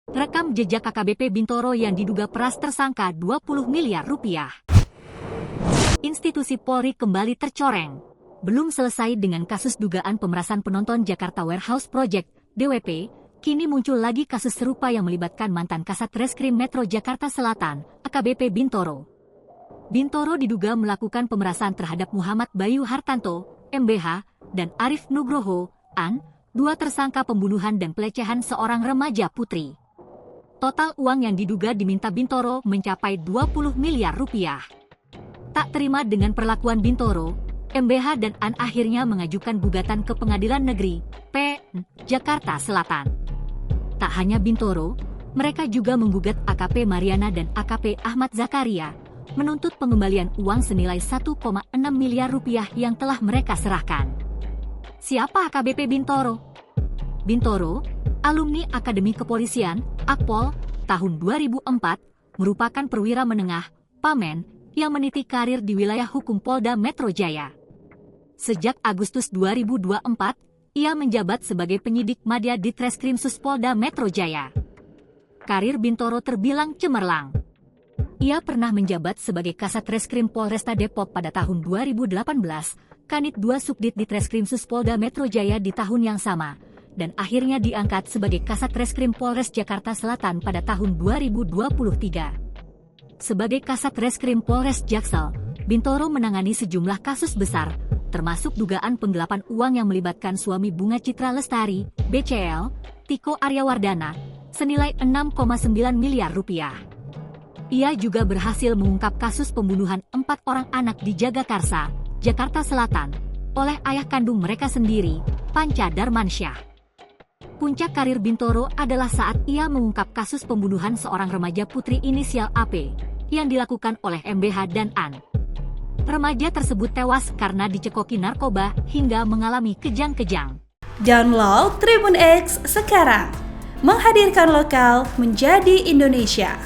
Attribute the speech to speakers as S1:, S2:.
S1: Rekam jejak AKBP Bintoro yang diduga peras tersangka 20 miliar rupiah. Institusi Polri kembali tercoreng. Belum selesai dengan kasus dugaan pemerasan penonton Jakarta Warehouse Project, DWP, kini muncul lagi kasus serupa yang melibatkan mantan Kasat Reskrim Metro Jakarta Selatan, AKBP Bintoro. Bintoro diduga melakukan pemerasan terhadap Muhammad Bayu Hartanto, MBH, dan Arif Nugroho, AN, dua tersangka pembunuhan dan pelecehan seorang remaja putri. Total uang yang diduga diminta Bintoro mencapai 20 miliar rupiah. Tak terima dengan perlakuan Bintoro, MBH dan AN akhirnya mengajukan gugatan ke Pengadilan Negeri PN Jakarta Selatan. Tak hanya Bintoro, mereka juga menggugat AKP Mariana dan AKP Ahmad Zakaria, menuntut pengembalian uang senilai 1,6 miliar rupiah yang telah mereka serahkan. Siapa AKBP Bintoro? Bintoro, alumni Akademi Kepolisian, Akpol, tahun 2004, merupakan perwira menengah, Pamen, yang meniti karir di wilayah hukum Polda Metro Jaya. Sejak Agustus 2024, ia menjabat sebagai penyidik Madya Ditreskrimsus Polda Metro Jaya. Karir Bintoro terbilang cemerlang. Ia pernah menjabat sebagai Kasat Reskrim Polresta Depok pada tahun 2018, Kanit 2 Subdit Ditreskrimsus Polda Metro Jaya di tahun yang sama, dan akhirnya diangkat sebagai Kasat Reskrim Polres Jakarta Selatan pada tahun 2023. Sebagai Kasat Reskrim Polres Jaksel, Bintoro menangani sejumlah kasus besar, termasuk dugaan penggelapan uang yang melibatkan suami Bunga Citra Lestari, BCL, Tiko Aryawardana, senilai 6,9 miliar rupiah. Ia juga berhasil mengungkap kasus pembunuhan 4 orang anak di Jagakarsa, Jakarta Selatan, oleh ayah kandung mereka sendiri, Panca Darmansyah. Puncak karir Bintoro adalah saat ia mengungkap kasus pembunuhan seorang remaja putri inisial AP, yang dilakukan oleh MBH dan AN. Remaja tersebut tewas karena dicekoki narkoba hingga mengalami kejang-kejang.
S2: Download Tribun X sekarang, menghadirkan lokal menjadi Indonesia.